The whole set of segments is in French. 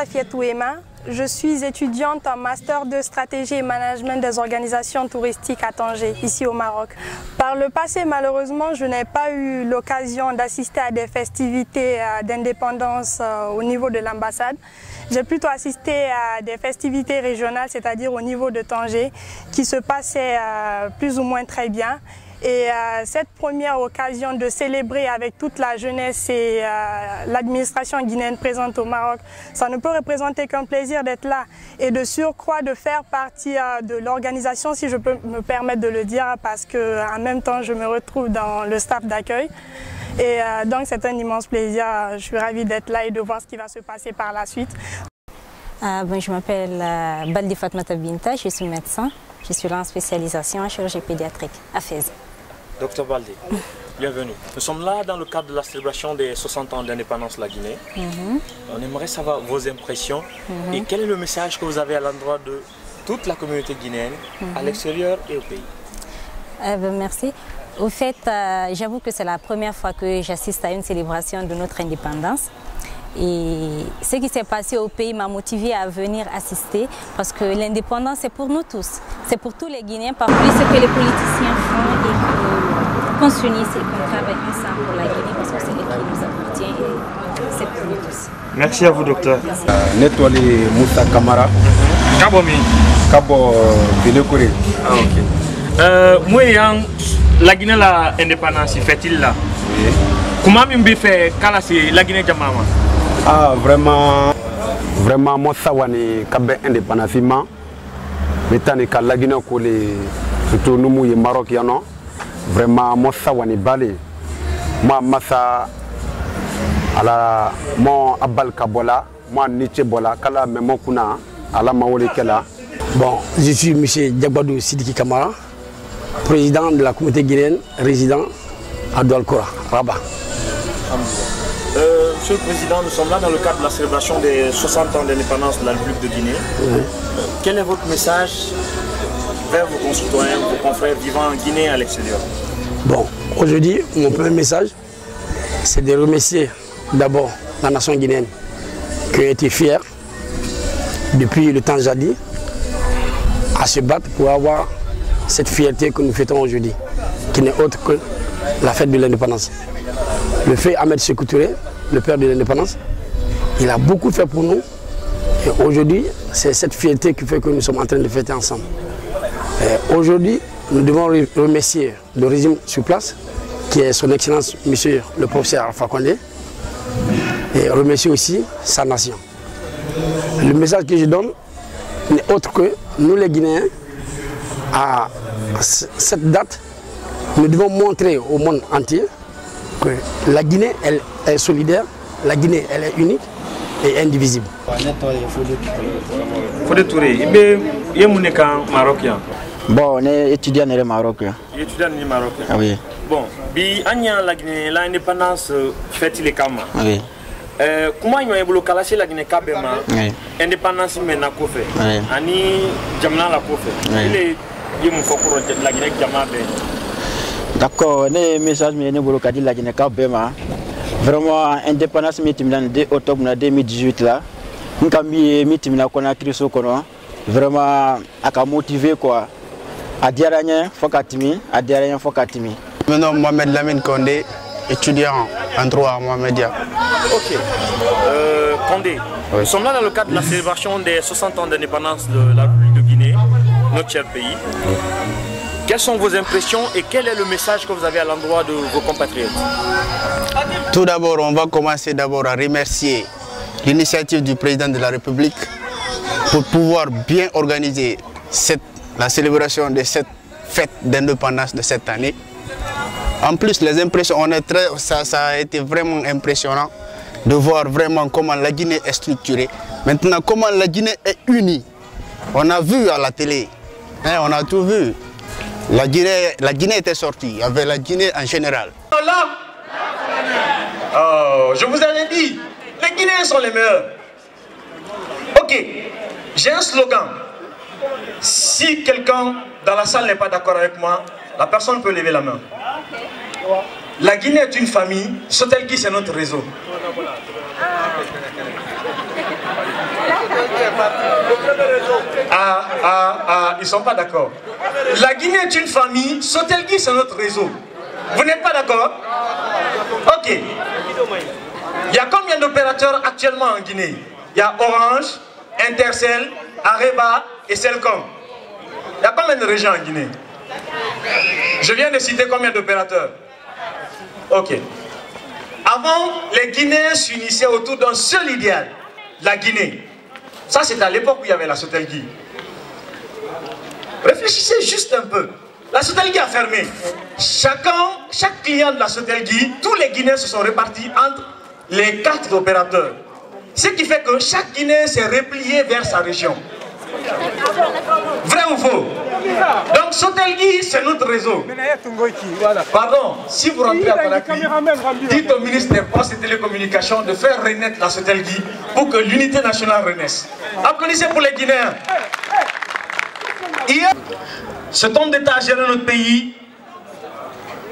Safia Touema. Je suis étudiante en master de stratégie et management des organisations touristiques à Tanger, ici au Maroc. Par le passé, malheureusement, je n'ai pas eu l'occasion d'assister à des festivités d'indépendance au niveau de l'ambassade. J'ai plutôt assisté à des festivités régionales, c'est-à-dire au niveau de Tanger, qui se passaient plus ou moins très bien. Et cette première occasion de célébrer avec toute la jeunesse et l'administration guinéenne présente au Maroc, ça ne peut représenter qu'un plaisir d'être là et de surcroît de faire partie de l'organisation, si je peux me permettre de le dire, parce qu'en même temps je me retrouve dans le staff d'accueil. Et donc c'est un immense plaisir, je suis ravie d'être là et de voir ce qui va se passer par la suite. Je m'appelle Baldi Fatmata Binta, je suis médecin, je suis là en spécialisation en chirurgie pédiatrique à Fès. Docteur Baldi, bienvenue. Nous sommes là dans le cadre de la célébration des 60 ans d'indépendance de la Guinée. On aimerait savoir vos impressions et quel est le message que vous avez à l'endroit de toute la communauté guinéenne, à l'extérieur et au pays. Merci. Au fait, j'avoue que c'est la première fois que j'assiste à une célébration de notre indépendance. Et ce qui s'est passé au pays m'a motivé à venir assister parce que l'indépendance c'est pour nous tous, c'est pour tous les Guinéens. Par contre, ce que les politiciens font et qu'on s'unisse et qu'on travaille ensemble pour la Guinée parce que c'est ce qui nous appartient et c'est pour nous tous. Merci à vous, docteur. Netwali Moussa Kamara. Kabomi. Kabo Bilekuri. Ah, ok. Moi, la Guinée, l'indépendance, fait-il là? Oui. Comment m'y fait la Guinée Jamama? Ah, vraiment, moi, ça, wani kabe indépendance, mais tant que la Guinée, surtout nous, les Marocains, vraiment, moi, ça, wani balé. Moi, massa, ala, moi, abal kabola, moi, niche bola, kala, mais moi, kuna, ala, maole kela. Bon, je suis M. Diabadou Sidiki Kamara, président de la communauté guinéenne, résident à Douala, Rabat. Monsieur le Président, nous sommes là dans le cadre de la célébration des 60 ans d'indépendance de la République de Guinée. Quel est votre message vers vos concitoyens, vos confrères vivant en Guinée et à l'extérieur? Bon, aujourd'hui, mon premier message, c'est de remercier d'abord la nation guinéenne qui a été fière depuis le temps jadis à se battre pour avoir cette fierté que nous fêtons aujourd'hui, qui n'est autre que la fête de l'indépendance. Le fait Ahmed Sékou Touré, le père de l'indépendance, il a beaucoup fait pour nous. Et aujourd'hui, c'est cette fierté qui fait que nous sommes en train de fêter ensemble. Aujourd'hui, nous devons remercier le régime sur place, qui est son Excellence, Monsieur le professeur Alpha Condé, et remercier aussi sa nation. Le message que je donne n'est autre que nous les Guinéens, à cette date, nous devons montrer au monde entier que la Guinée, elle est solidaire, la Guinée, elle est unique et indivisible. Fodé Touré, il y a un Marocain. Bon, on est étudiant au Maroc. Étudiant au Maroc. Ah oui. Bon, la Guinée, l'indépendance fait les Kama. Oui. Comment il y a eu la Guinée Kabema, indépendance maintenant qu'on fait. Ani Jamna la qu'on fait. Il y a la Guinée Jamna. D'accord, les messages mais ne la Guinée Kabema. Vraiment indépendance mitimina 2 octobre 2018 là. Nous avons mitimina Conakry Sokono. Vraiment à motiver quoi. À Diaranya Fokatimi, à Diaranya Fokatimi. Mon nom Mohamed Lamine Condé, étudiant en droit à Mohamedia. Ok. Condé, nous sommes là dans le cadre de la célébration des 60 ans d'indépendance de la République de Guinée, notre cher pays. Quelles sont vos impressions et quel est le message que vous avez à l'endroit de vos compatriotes? Tout d'abord, on va commencer à remercier l'initiative du président de la République pour pouvoir bien organiser la célébration de cette fête d'indépendance de cette année. En plus, les impressions, ça a été vraiment impressionnant de voir vraiment comment la Guinée est structurée. Maintenant, comment la Guinée est unie. On a vu à la télé, hein, on a tout vu. La Guinée était sortie, il y avait la Guinée en général. Oh, je vous avais dit, les Guinéens sont les meilleurs. Ok, j'ai un slogan. Si quelqu'un dans la salle n'est pas d'accord avec moi, la personne peut lever la main. La Guinée est une famille, Sotelki c'est notre réseau. Ils ne sont pas d'accord. La Guinée est une famille, Sotelgui c'est notre réseau. Vous n'êtes pas d'accord? Ok. Il y a combien d'opérateurs actuellement en Guinée? Il y a Orange, Intercell, Areba et Celcom. Il y a combien de régions en Guinée? Je viens de citer combien d'opérateurs? Ok. Avant, les Guinéens s'unissaient autour d'un seul idéal, la Guinée. Ça, c'est à l'époque où il y avait la Sotelgui. Réfléchissez juste un peu. La Sotelgui a fermé. Chaque client de la Sotelgui, tous les Guinéens se sont répartis entre les 4 opérateurs. Ce qui fait que chaque Guinéen s'est replié vers sa région. Vrai ou faux? Donc Sotelgui, c'est notre réseau. Pardon, si vous rentrez à Conakry, dites au ministre des Postes et Télécommunications de faire renaître la Sotelgui pour que l'unité nationale renaisse. Applaudissez pour les Guinéens. Hier, cet homme d'État a géré notre pays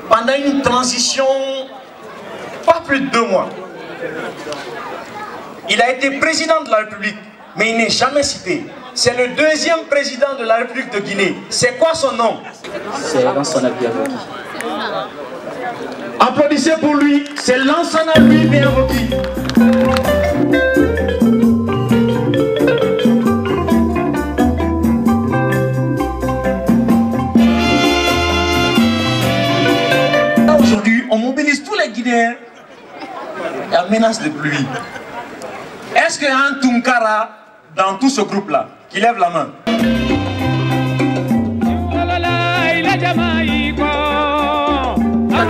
pendant une transition, pas plus de 2 mois. Il a été président de la République, mais il n'est jamais cité. C'est le 2e président de la République de Guinée. C'est quoi son nom? C'est Lansana Biavoki. Applaudissez pour lui. C'est Lansana Biavoki. Aujourd'hui, on mobilise tous les Guinéens. Il y a menace de pluie. Est-ce qu'il y a un Tunkara dans tout ce groupe-là qui lève la main?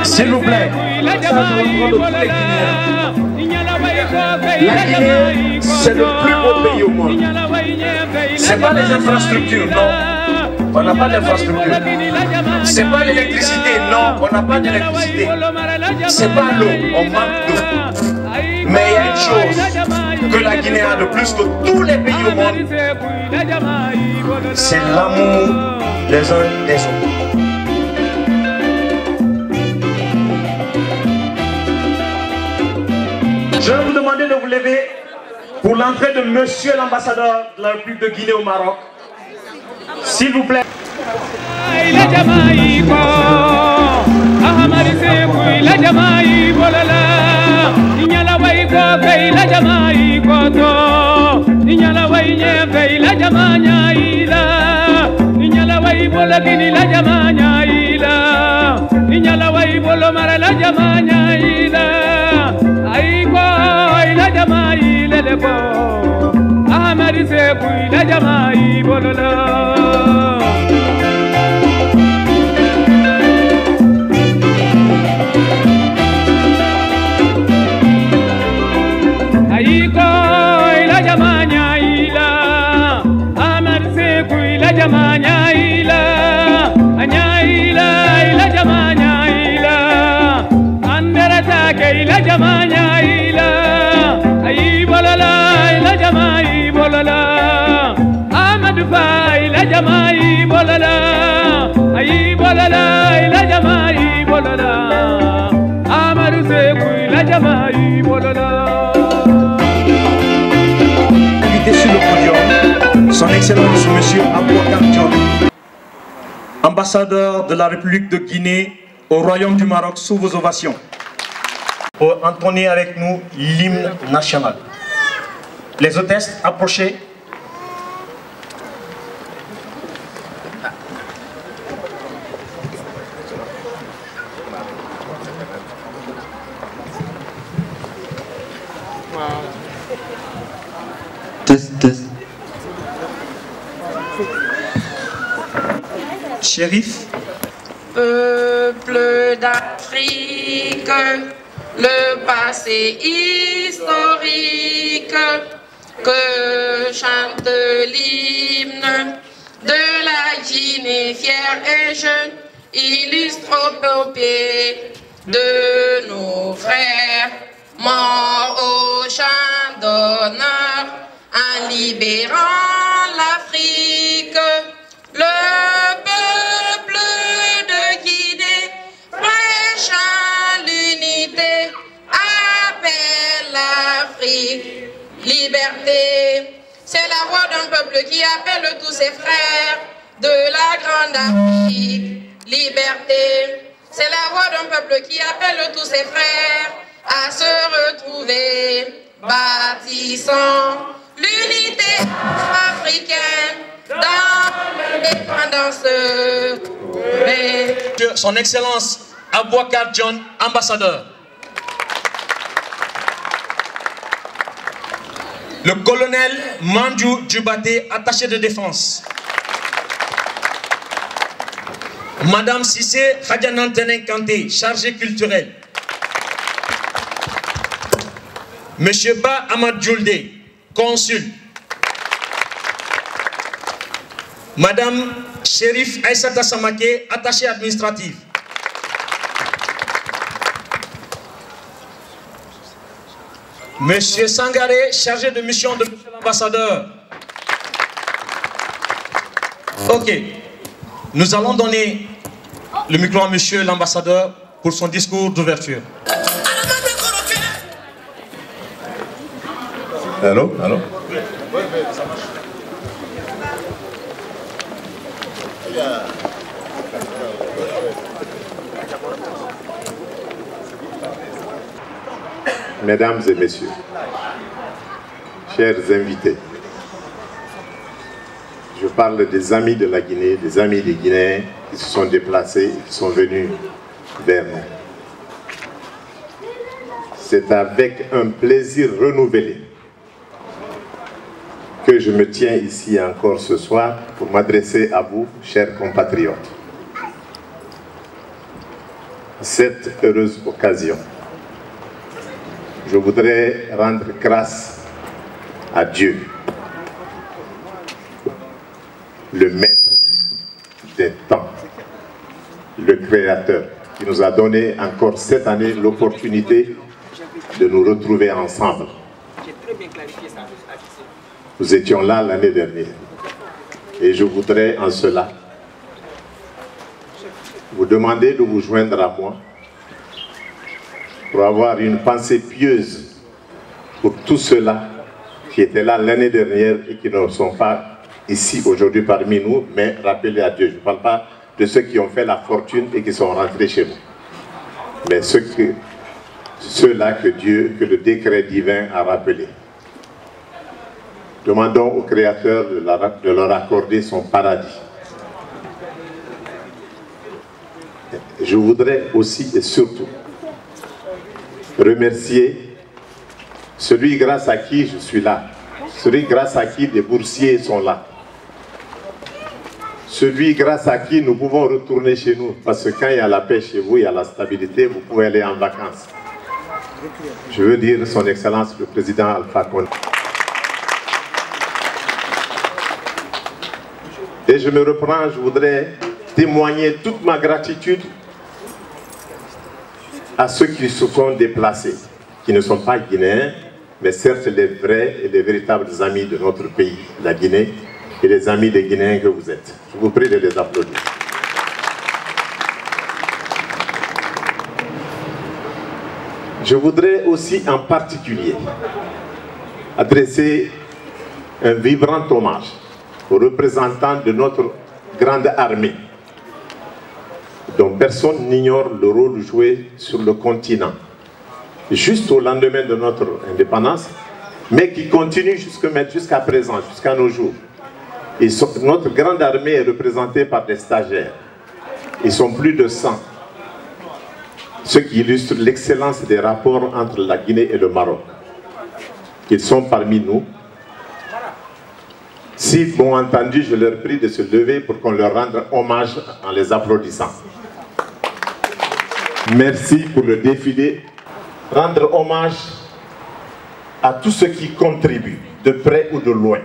S'il vous plaît. La Guinée, c'est le plus beau pays au monde. Ce n'est pas les infrastructures, non. On n'a pas d'infrastructure. Ce n'est pas l'électricité, non. On n'a pas d'électricité. Ce n'est pas l'eau, on manque d'eau. Mais il y a une chose que la Guinée a de plus que tous les pays au monde, c'est l'amour des uns des autres. Je vais vous demander de vous lever pour l'entrée de monsieur l'ambassadeur de la République de Guinée au Maroc. S'il vous plaît. Invité sur le podium, son Excellence Monsieur Abouakar Diop, ambassadeur de la République de Guinée au Royaume du Maroc, sous vos ovations, pour entonner avec nous l'hymne national. Les hôtesses, approchez. Chérif. Peuple d'Afrique, le passé historique que chante l'hymne de la Guinée fière et jeune, illustre épopée de nos frères morts au champ d'honneur en libérant l'Afrique. Le peuple de Guinée, prêchant l'unité, appelle l'Afrique. Liberté, C'est la voix d'un peuple qui appelle tous ses frères de la grande Afrique. Liberté. C'est la voix d'un peuple qui appelle tous ses frères à se retrouver, bâtissant l'unité africaine dans l'indépendance. Son Excellence Abouakar John, ambassadeur. Le colonel Mandjou Djubaté, attaché de défense. Madame Sissé Khadjanantene Kanté, chargée culturelle. Monsieur Ba Ahmad Djoulde, consul. Madame Chérif Aïssata Samake, attachée administrative. Monsieur Sangaré, chargé de mission de monsieur l'ambassadeur. Ok. Nous allons donner le micro à monsieur l'ambassadeur pour son discours d'ouverture. Allô? Allô? Mesdames et messieurs, chers invités, je parle des amis de la Guinée, des amis des Guinéens qui se sont déplacés et qui sont venus vers nous. C'est avec un plaisir renouvelé que je me tiens ici encore ce soir pour m'adresser à vous, chers compatriotes. Cette heureuse occasion, je voudrais rendre grâce à Dieu, le maître des temps, le créateur, qui nous a donné encore cette année l'opportunité de nous retrouver ensemble. Nous étions là l'année dernière et je voudrais en cela vous demander de vous joindre à moi pour avoir une pensée pieuse pour tous ceux-là qui étaient là l'année dernière et qui ne sont pas ici aujourd'hui parmi nous, mais rappelez à Dieu. Je ne parle pas de ceux qui ont fait la fortune et qui sont rentrés chez nous, mais ceux-là que Dieu, que le décret divin a rappelés. Demandons au Créateur de leur accorder son paradis. Je voudrais aussi et surtout remercier celui grâce à qui je suis là, celui grâce à qui les boursiers sont là, celui grâce à qui nous pouvons retourner chez nous, parce que quand il y a la paix chez vous, il y a la stabilité, vous pouvez aller en vacances. Je veux dire son Excellence le Président Alpha Condé. Et je me reprends, je voudrais témoigner toute ma gratitude à ceux qui se sont déplacés, qui ne sont pas guinéens, mais certes les vrais et les véritables amis de notre pays, la Guinée, et les amis des Guinéens que vous êtes. Je vous prie de les applaudir. Je voudrais aussi en particulier adresser un vibrant hommage aux représentants de notre grande armée, dont personne n'ignore le rôle joué sur le continent, juste au lendemain de notre indépendance, mais qui continue jusqu'à présent, jusqu'à nos jours. Notre grande armée est représentée par des stagiaires. Ils sont plus de 100. Ce qui illustre l'excellence des rapports entre la Guinée et le Maroc. Ils sont parmi nous. Si, bon entendu, je leur prie de se lever pour qu'on leur rende hommage en les applaudissant. Merci pour le défilé. Rendre hommage à tous ceux qui contribuent, de près ou de loin,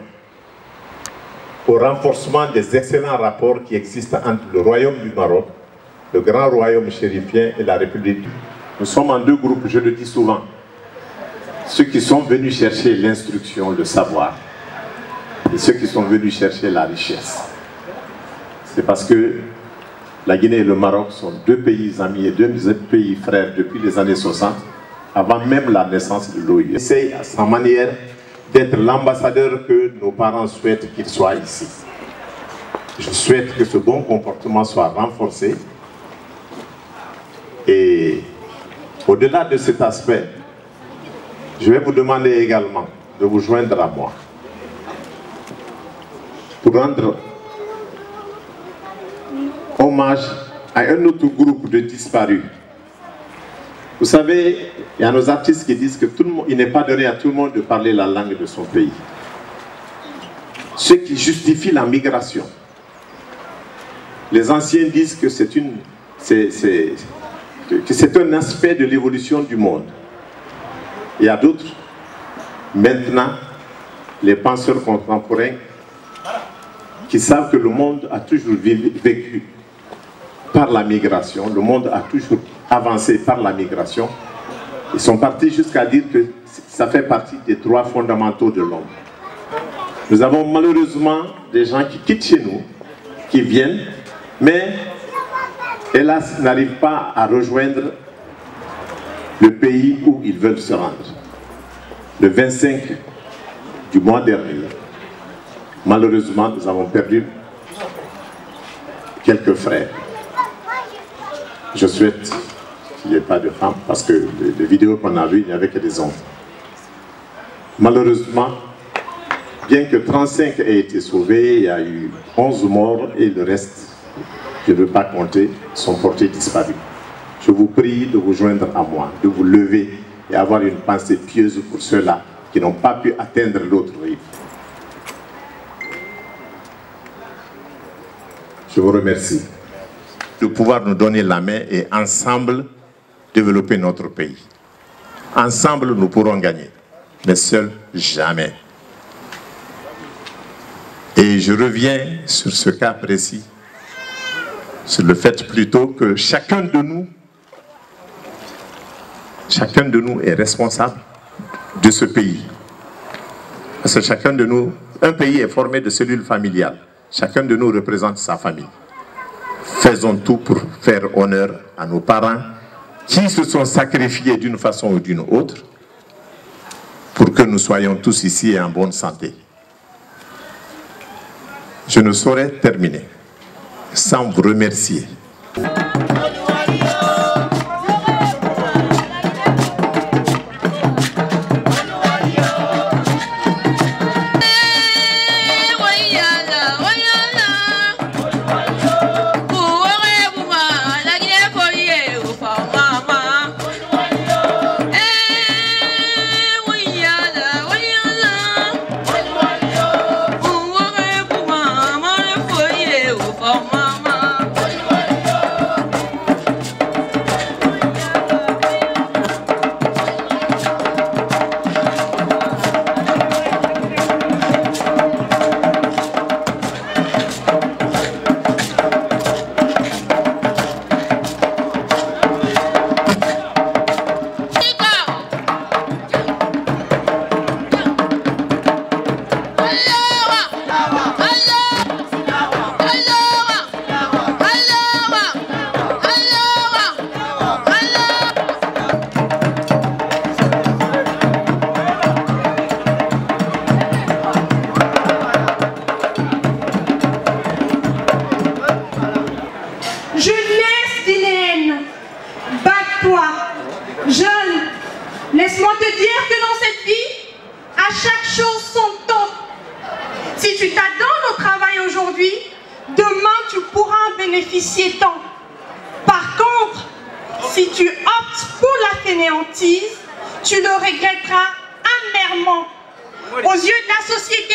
au renforcement des excellents rapports qui existent entre le Royaume du Maroc, le grand royaume chérifien et la République. Nous sommes en deux groupes, je le dis souvent. Ceux qui sont venus chercher l'instruction, le savoir, et ceux qui sont venus chercher la richesse. C'est parce que la Guinée et le Maroc sont deux pays amis et deux pays frères depuis les années 60, avant même la naissance de l'OIE. Essaye à sa manière d'être l'ambassadeur que nos parents souhaitent qu'il soit ici. Je souhaite que ce bon comportement soit renforcé. Et au-delà de cet aspect, je vais vous demander également de vous joindre à moi pour rendre hommage à un autre groupe de disparus. Vous savez, il y a nos artistes qui disent que il n'est pas donné à tout le monde de parler la langue de son pays. Ce qui justifie la migration. Les anciens disent que c'est un aspect de l'évolution du monde. Il y a d'autres, maintenant, les penseurs contemporains, qui savent que le monde a toujours vécu par la migration, le monde a toujours avancé par la migration. Ils sont partis jusqu'à dire que ça fait partie des droits fondamentaux de l'homme. Nous avons malheureusement des gens qui quittent chez nous, qui viennent, mais hélas n'arrivent pas à rejoindre le pays où ils veulent se rendre. Le 25 du mois dernier, malheureusement, nous avons perdu quelques frères. Je souhaite qu'il n'y ait pas de femmes, parce que les vidéos qu'on a vues, il n'y avait que des hommes. Malheureusement, bien que 35 aient été sauvés, il y a eu 11 morts et le reste, je ne veux pas compter, sont portés disparus. Je vous prie de vous joindre à moi, de vous lever et avoir une pensée pieuse pour ceux-là qui n'ont pas pu atteindre l'autre rive. Je vous remercie de pouvoir nous donner la main et ensemble développer notre pays. Ensemble, nous pourrons gagner, mais seuls, jamais. Et je reviens sur ce cas précis, sur le fait plutôt que chacun de nous est responsable de ce pays. Parce que chacun de nous, un pays est formé de cellules familiales. Chacun de nous représente sa famille. Faisons tout pour faire honneur à nos parents qui se sont sacrifiés d'une façon ou d'une autre pour que nous soyons tous ici en bonne santé. Je ne saurais terminer sans vous remercier. Laisse-moi te dire que dans cette vie, à chaque chose son temps. Si tu t'adonnes au travail aujourd'hui, demain tu pourras en bénéficier tant. Par contre, si tu optes pour la fainéantise, tu le regretteras amèrement. Aux yeux de la société,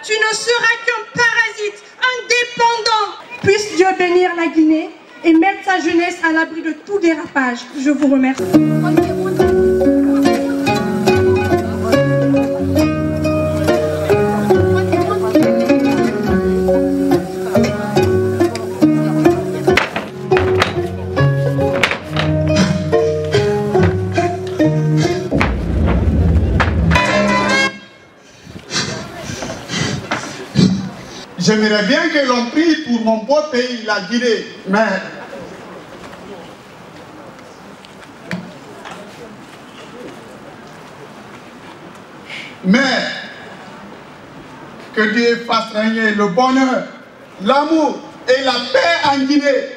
tu ne seras qu'un parasite, un dépendant. Puisse Dieu bénir la Guinée et mettre sa jeunesse à l'abri de tout dérapage. Je vous remercie. J'aimerais bien que l'on prie pour mon beau pays, la Guinée, mais que Dieu fasse régner le bonheur, l'amour et la paix en Guinée.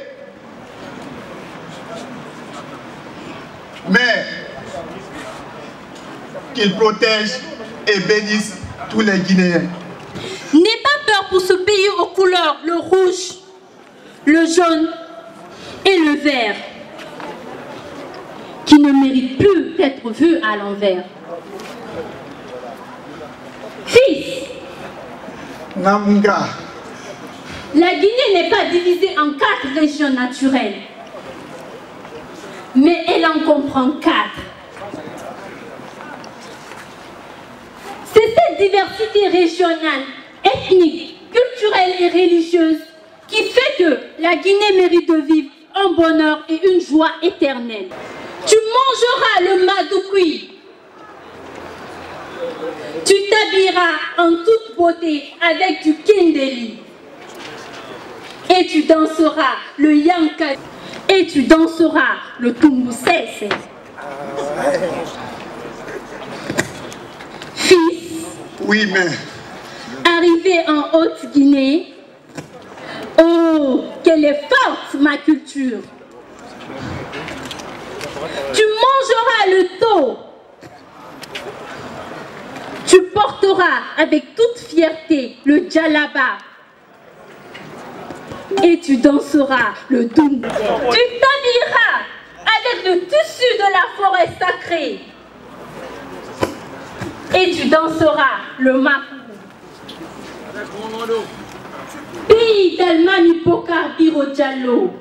Mais qu'il protège et bénisse tous les Guinéens. N'aie pas peur pour ce pays aux couleurs, le rouge, le jaune et le vert, qui ne mérite plus d'être vu à l'envers. Fils, Namunga. La Guinée n'est pas divisée en 4 régions naturelles, mais elle en comprend 4. C'est cette diversité régionale, ethnique, culturelle et religieuse qui fait que la Guinée mérite de vivre un bonheur et une joie éternelle. Tu mangeras le madoukoui. Tu t'habilleras en toute beauté avec du kendeli. Et tu danseras le yanka. Et tu danseras le tumbusese. Fils, oui, mais arrivé en Haute-Guinée, oh, quelle est forte ma culture. Tu mangeras le tau. Tu porteras avec toute fierté le djalaba. Et tu danseras le doum. Tu t'habilleras avec le tissu de la forêt sacrée. Et tu danseras le makou. Pays d'Almami Bokar Biro Diallo.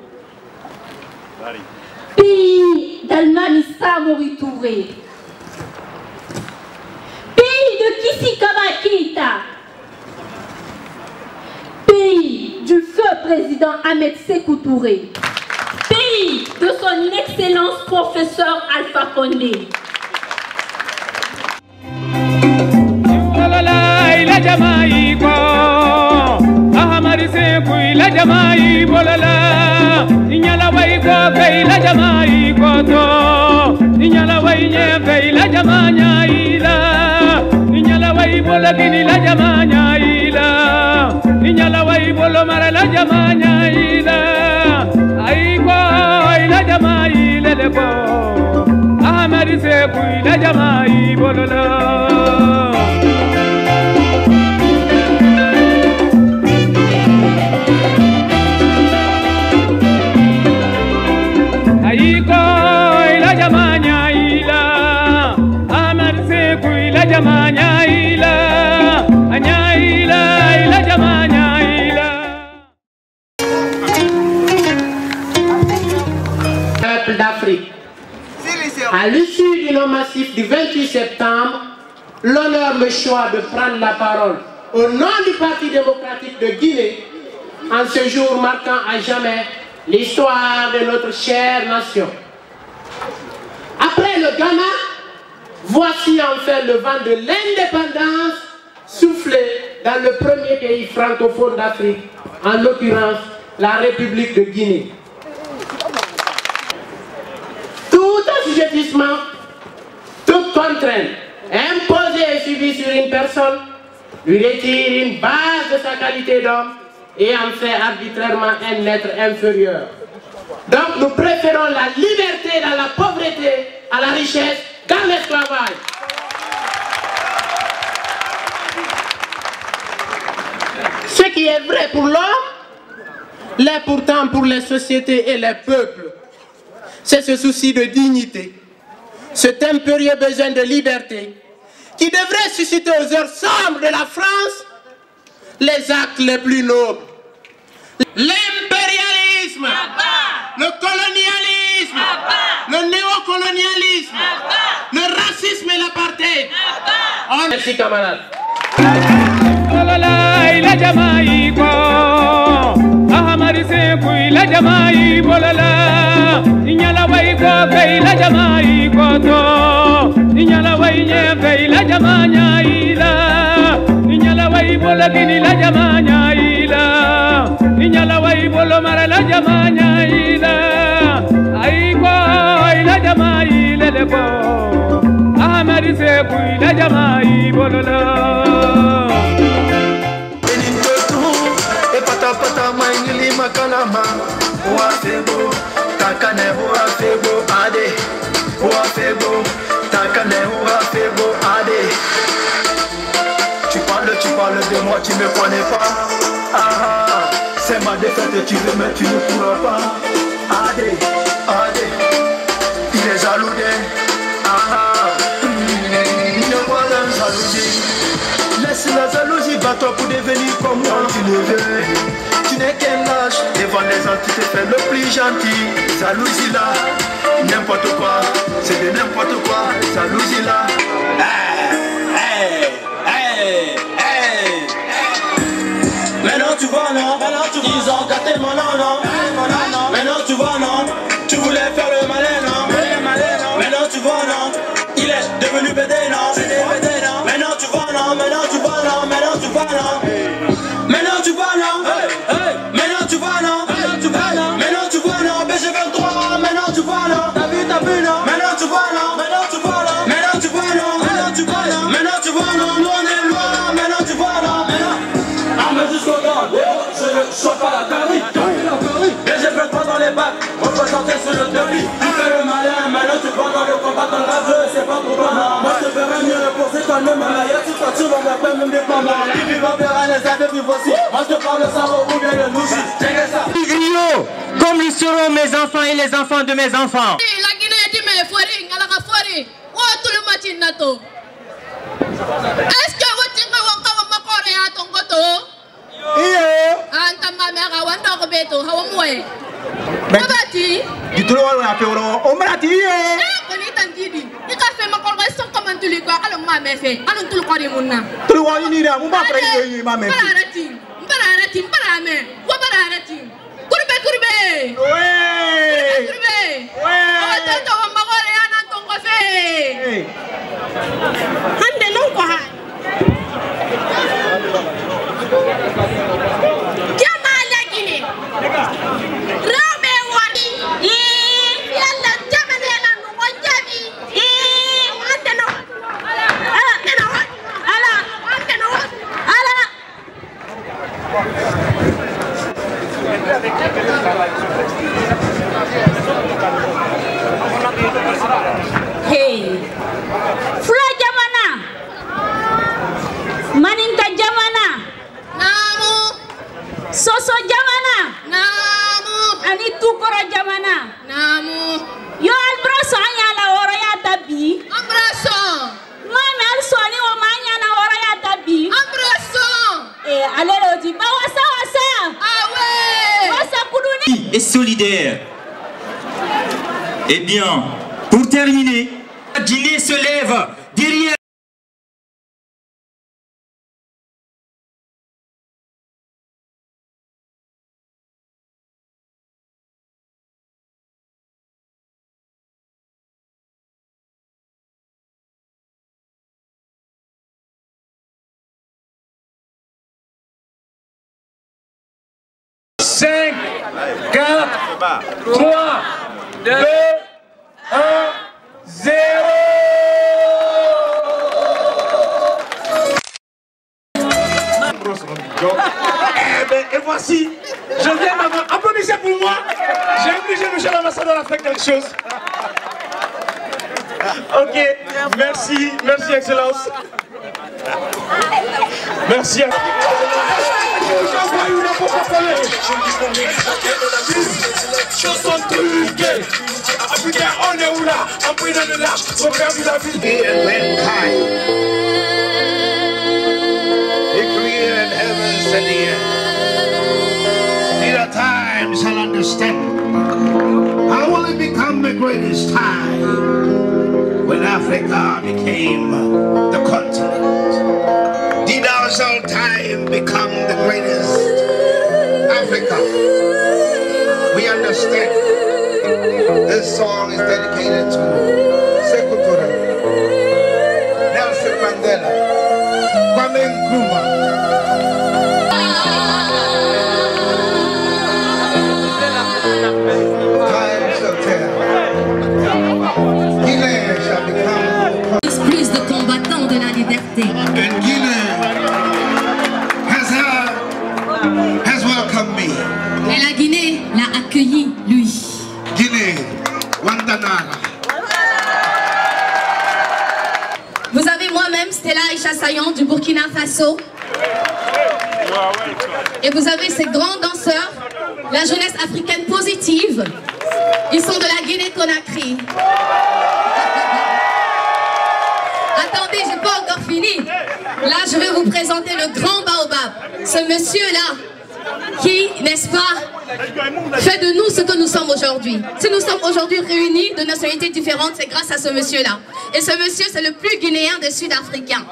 Pays d'Almami Samori Touré. Pays de Kisikaba Keïta. Pays du feu président Ahmed Sékou Touré. Pays de son excellence professeur Alpha Condé. D'Afrique. À l'issue du nom massif du 28 septembre, l'honneur me choisit de prendre la parole au nom du Parti démocratique de Guinée en ce jour marquant à jamais l'histoire de notre chère nation. Après le Ghana, voici enfin le vent de l'indépendance soufflé dans le premier pays francophone d'Afrique, en l'occurrence la République de Guinée. Tout assujettissement, toute contrainte imposée et subie sur une personne lui retire une base de sa qualité d'homme et en fait arbitrairement un être inférieur. Donc nous préférons la liberté dans la pauvreté à la richesse dans l'esclavage. Ce qui est vrai pour l'homme, l'est pourtant pour les sociétés et les peuples. C'est ce souci de dignité, cet impérieux besoin de liberté qui devrait susciter aux heures sombres de la France les actes les plus nobles. L'impérialisme, le colonialisme, le néocolonialisme, le racisme et l'apartheid. Merci camarades. pata maingili makalama. Wafego, takane wafego ade. Wafego, takane wafego ade. Tu parles de moi, tu me connais pas. Ah, c'est ma défaite, tu veux mais tu ne pourras pas. Ade, ade, il est jaloux laisse la jalousie, bats-toi pour devenir comme moi. Tu ne veux, tu n'es qu'un lâche. Devant les gens, tu te fais le plus gentil. Jalousie là, n'importe quoi, c'est de n'importe quoi. Jalousie là. Maintenant tu vois non, ils ont gâté mon nom. Maintenant tu vois non, tu voulais faire le malin non. Maintenant tu vois non, il est devenu BD non. Maintenant tu vois non, maintenant tu vois non, maintenant tu vois non. Maintenant tu vois non, maintenant tu vois non, maintenant tu vois non, BG23, maintenant tu vois non, t'as vu non, maintenant tu vois non, maintenant tu vois non, maintenant tu vois non, maintenant tu vois non, maintenant tu vois non, nous on est loin, maintenant tu vois non, arme jusqu'au temps, je ne sois pas la carie, BG23 dans les bacs, représenté sur le tapis, tu fais le malin, maintenant tu vois dans le combat dans la jeu, c'est pas pour toi non, moi je te ferai mieux reposer quand même à la yette, tu t'attires dans la peine même des combats, qui vivent en verra les aides vivent aussi, moi je te parle de Saro ou bien de Louchi, check ça. Comme ils seront mes enfants et les enfants de mes enfants. La Guinée dit mais foiri, ngala foiri, oh tout le matin nato. Est-ce que vous tirez encore ma corée à ton goto? Anta ma mère a wanda robeto, hawa moué. Babati. Du tout le monde a fait on m'a dit. Bonita ndidi. Il a fait ma corée sans comment tu lui quoi, alors ma mère fait. Alors tout le corps est mon nom. Tout le monde n'y a pas de ma mère. Bararati, barame, wa bararati. Kurbe. Ouais. Oh, toto wa magore ana tongo fe. Hande non ko ha. Jamala Guinée. Rabe wadi. Yalla jamane na no monjabi. Hande no. Hey, Fula Jamana, Maninka Jamana, Namu, Soso Jamana, Namu, Ani Tukora Jamana, Namu, Yo Albraso Anyala Oraya Tabi, Abraso, Mame Alsoni Omanya na Oraya Tabi, Abraso, Alelo di Bawasa Wasa, Awe, Wasa Kuduni. Et solidaire. Eh bien, pour terminer, la Guinée se lève derrière. Cinq, 4, 3, 2, 1, 0. Et voici, je viens d'avoir. Applaudissez pour moi. J'ai obligé monsieur l'ambassadeur à faire quelque chose. Ok, merci, merci Excellence. Merci. Chanson truquée. Ah putain, on est où là? On prie dans le large, on perd la vie. He created heavens and the earth. These are times I'll understand. How will it become the greatest time? When Africa became the continent. Did our shall time become the greatest? Africa. We understand. This song is dedicated to Sekou Touré, Nelson Mandela, Kwame Nkrumah. Plus de combattants de la liberté. And Guinea has welcomed assaillants du Burkina Faso. Et vous avez ces grands danseurs, la jeunesse africaine positive. Ils sont de la Guinée-Conakry. Attendez, j'ai pas encore fini. Là, je vais vous présenter le grand baobab. Ce monsieur-là, qui, n'est-ce pas, fait de nous ce que nous sommes aujourd'hui. Si nous sommes aujourd'hui réunis de nationalités différentes, c'est grâce à ce monsieur-là. Et ce monsieur, c'est le plus guinéen des Sud-Africains.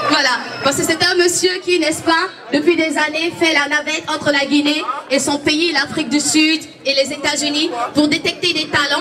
Voilà, parce que c'est un monsieur qui, n'est-ce pas, depuis des années, fait la navette entre la Guinée et son pays, l'Afrique du Sud et les États-Unis, pour détecter des talents.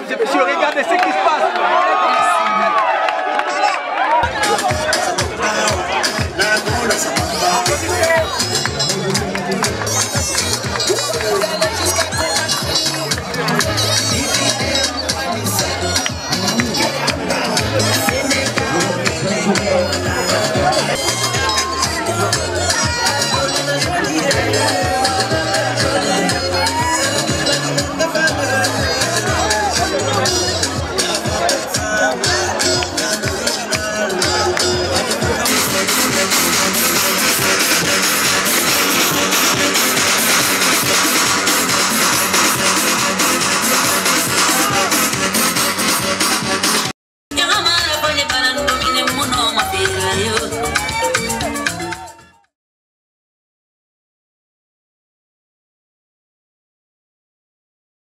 mesdames et messieurs, regardez ce qui se passe.